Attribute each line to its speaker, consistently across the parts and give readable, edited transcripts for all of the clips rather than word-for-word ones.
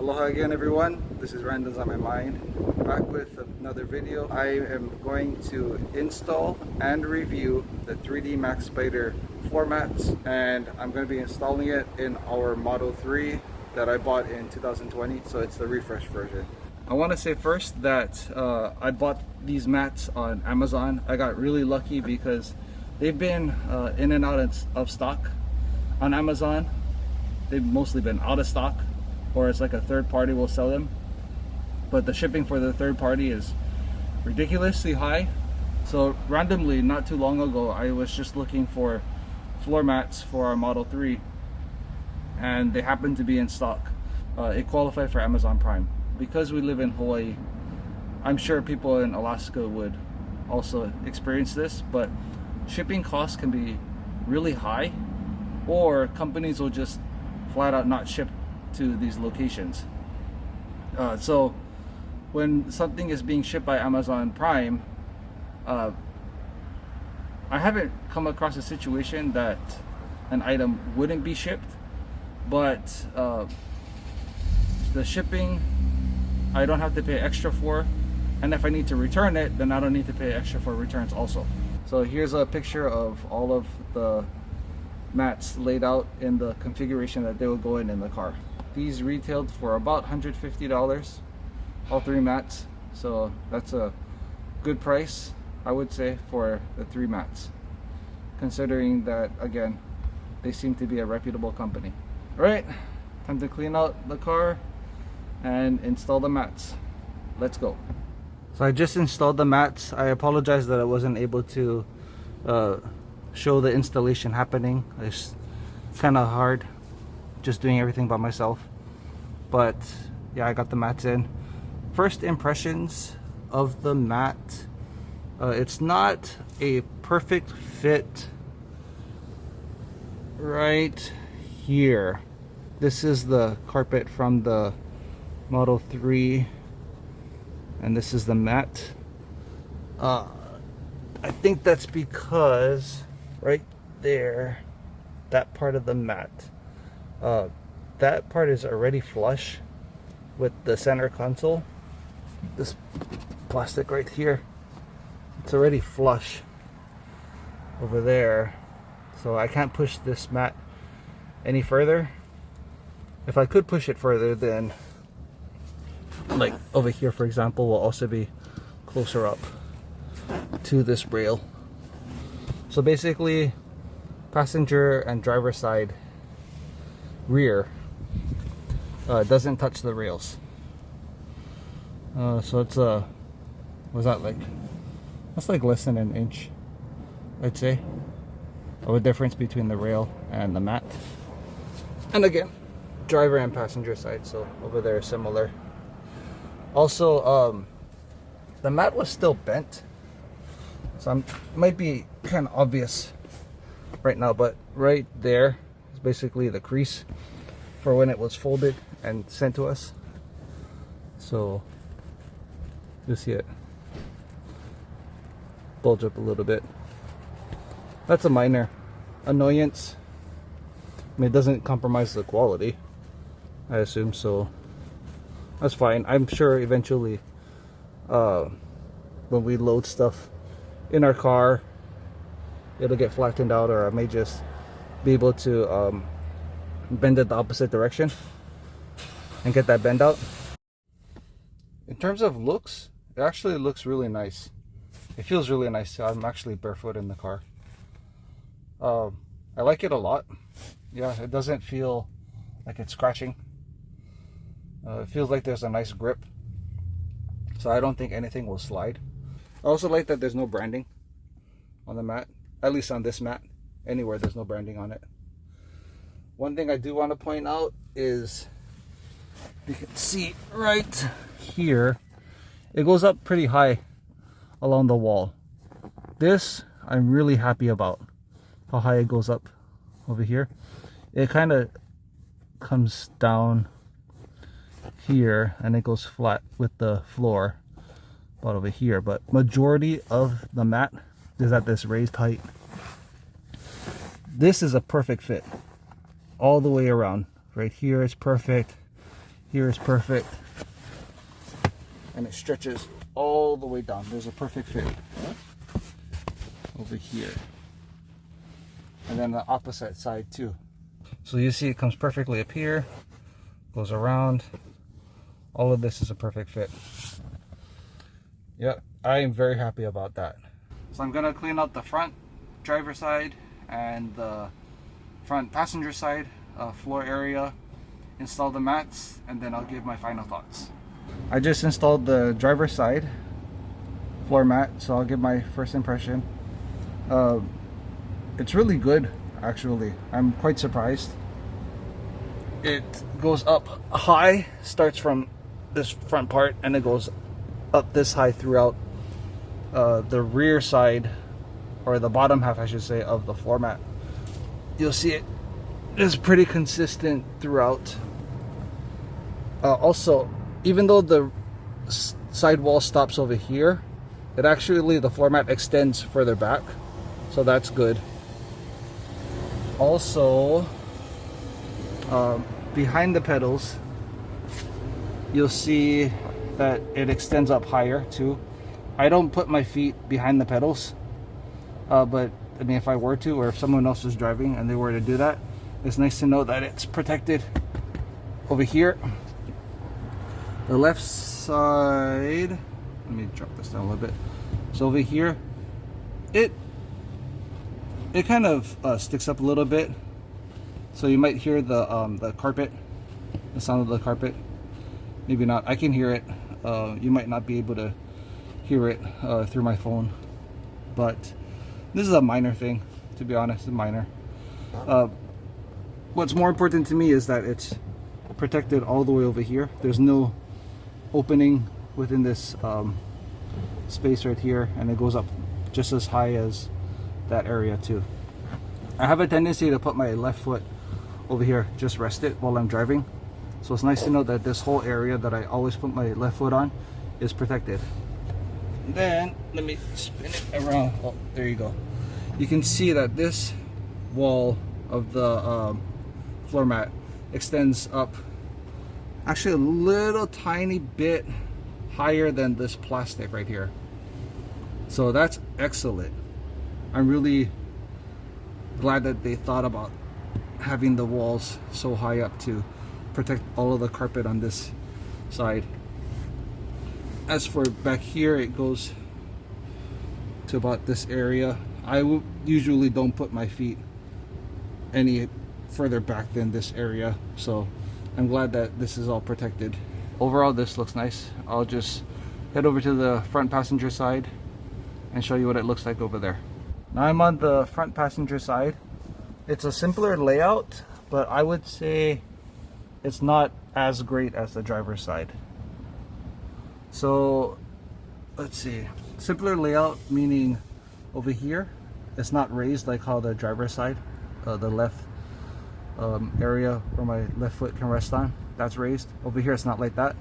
Speaker 1: Aloha again everyone, this is Randoms on My Mind, back with another video. I am going to install and review the 3D Max Spider floor mats, and I'm going to be installing it in our Model 3 that I bought in 2020, so it's the refresh version. I want to say first that I bought these mats on Amazon. I got really lucky because they've been in and out of stock on Amazon. They've mostly been out of stock, or it's like a third party will sell them, but the shipping for the third party is ridiculously high. So randomly, not too long ago, I was just looking for floor mats for our Model 3, and they happened to be in stock. It qualified for Amazon Prime. Because we live in Hawaii, I'm sure people in Alaska would also experience this, but shipping costs can be really high, or companies will just flat out not ship to these locations. So when something is being shipped by Amazon Prime, I haven't come across a situation that an item wouldn't be shipped, but the shipping I don't have to pay extra for, and if I need to return it, then I don't need to pay extra for returns also. So here's a picture of all of the mats laid out in the configuration that they will go in the car. These retailed for about $150, all three mats, so that's a good price, I would say, for the three mats, considering that, again, they seem to be a reputable company. All right, time to clean out the car and install the mats. Let's go. So I just installed the mats. I apologize that I wasn't able to show the installation happening. It's kind of hard just doing everything by myself, but yeah, I got the mats in. First impressions of the mat, it's not a perfect fit right here. This is the carpet from the Model 3, and this is the mat. I think that's because right there, that part of the mat, that part is already flush with the center console. This plastic right here, it's already flush over there, so I can't push this mat any further. If I could push it further, then like over here, for example, will also be closer up to this rail. So basically, passenger and driver side rear doesn't touch the rails. So it's what's that like? That's like less than an inch, I'd say, of a difference between the rail and the mat. And again, driver and passenger side, so over there is similar. Also, the mat was still bent, so might be kind of obvious right now, but right there is basically the crease for when it was folded and sent to us. So you see it bulge up a little bit. That's a minor annoyance. I mean, it doesn't compromise the quality, I assume, so that's fine. I'm sure eventually when we load stuff in our car, it'll get flattened out, or I may just be able to bend it the opposite direction and get that bend out. In terms of looks, it actually looks really nice. It feels really nice. I'm actually barefoot in the car. I like it a lot. Yeah, it doesn't feel like it's scratching. It feels like there's a nice grip, so I don't think anything will slide. I also like that there's no branding on the mat, at least on this mat. Anywhere there's no branding on it. One thing I do want to point out is, you can see right here, it goes up pretty high along the wall. This I'm really happy about, how high it goes up over here. It kind of comes down here and it goes flat with the floor about over here, but majority of the mat is at this raised height. This is a perfect fit all the way around. Right here is perfect. Here is perfect, and it stretches all the way down. There's a perfect fit over here, and then the opposite side too. So you see it comes perfectly up here, goes around. All of this is a perfect fit. Yep, I am very happy about that. So I'm gonna clean out the front driver side and the front passenger side floor area, install the mats, and then I'll give my final thoughts. I just installed the driver side floor mat, so I'll give my first impression. It's really good, actually. I'm quite surprised. It goes up high, starts from this front part, and it goes up this high throughout the rear side, or the bottom half I should say, of the floor mat. You'll see it is pretty consistent throughout. Also, even though the side wall stops over here, it actually, the floor mat extends further back, so that's good. Also, behind the pedals, you'll see that it extends up higher too. I don't put my feet behind the pedals, but I mean, if I were to, or if someone else was driving and they were to do that, it's nice to know that it's protected over here. The left side, let me drop this down a little bit. So over here, it kind of sticks up a little bit, so you might hear the carpet, the sound of the carpet. Maybe not. I can hear it. You might not be able to hear it through my phone, but this is a minor thing, to be honest. It's minor. What's more important to me is that it's protected all the way over here. There's no opening within this space right here, and it goes up just as high as that area too. I have a tendency to put my left foot over here, just rest it while I'm driving. So it's nice to know that this whole area that I always put my left foot on is protected. Then let me spin it around. Oh, there you go. You can see that this wall of the floor mat extends up actually a little tiny bit higher than this plastic right here. So that's excellent. I'm really glad that they thought about having the walls so high up to protect all of the carpet on this side. As for back here, it goes to about this area. I usually don't put my feet any further back than this area, so I'm glad that this is all protected. Overall, this looks nice. I'll just head over to the front passenger side and show you what it looks like over there. Now I'm on the front passenger side. It's a simpler layout, but I would say it's not as great as the driver's side. So let's see, simpler layout meaning over here it's not raised like how the driver's side, the left area where my left foot can rest on, that's raised. Over here it's not like that.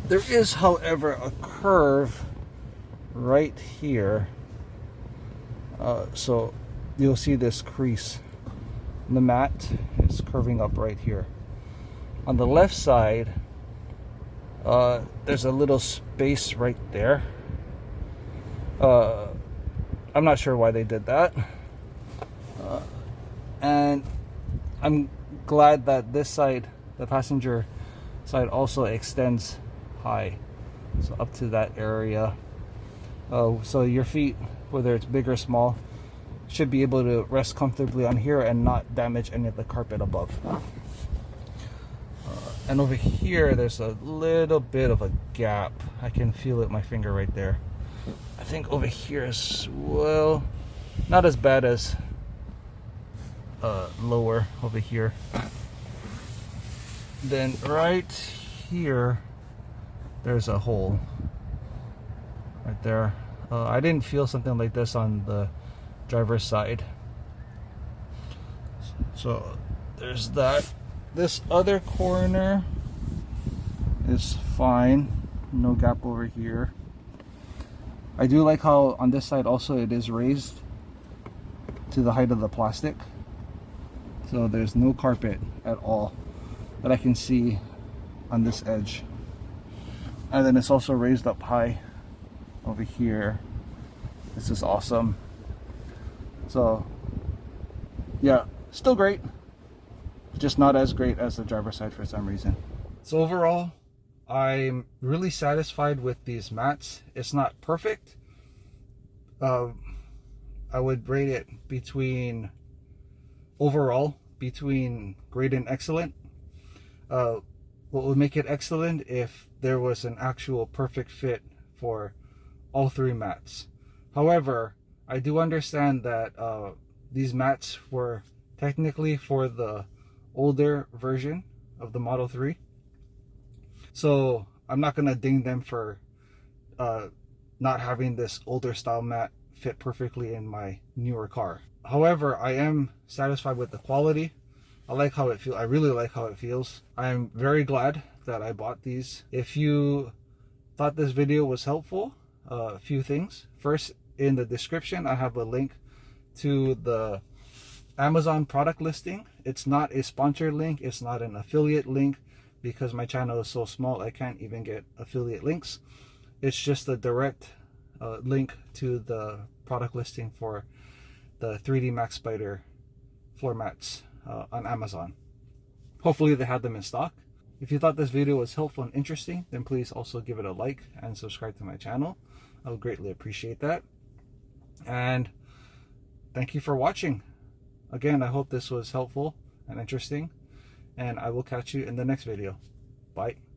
Speaker 1: There is, however, a curve right here, so you'll see this crease. The mat is curving up right here. On the left side, there's a little space right there. I'm not sure why they did that. And I'm glad that this side, the passenger side, also extends high, so up to that area. So your feet, whether it's big or small, should be able to rest comfortably on here and not damage any of the carpet above. And over here there's a little bit of a gap. I can feel it, my finger right there. I think over here as well, not as bad as lower over here. Then right here there's a hole right there. I didn't feel something like this on the driver's side, so there's that. This other corner is fine, no gap over here. I do like how on this side also it is raised to the height of the plastic, so there's no carpet at all. that I can see on this edge. And then it's also raised up high over here. This is awesome. So yeah, still great, just not as great as the driver's side for some reason. So overall, I'm really satisfied with these mats. It's not perfect. I would rate it between, overall, between great and excellent. What would make it excellent if there was an actual perfect fit for all three mats. However, I do understand that these mats were technically for the older version of the Model 3. So I'm not gonna ding them for not having this older style mat fit perfectly in my newer car. However, I am satisfied with the quality. I like how it feels. I really like how it feels. I'm very glad that I bought these. If you thought this video was helpful, a few things. First, in the description, I have a link to the Amazon product listing. It's not a sponsored link. It's not an affiliate link because my channel is so small, I can't even get affiliate links. It's just a direct link to the product listing for the 3D Max Spider floor mats on Amazon. Hopefully they had them in stock. If you thought this video was helpful and interesting, then please also give it a like and subscribe to my channel. I would greatly appreciate that. And thank you for watching. Again, I hope this was helpful and interesting, and I will catch you in the next video. Bye.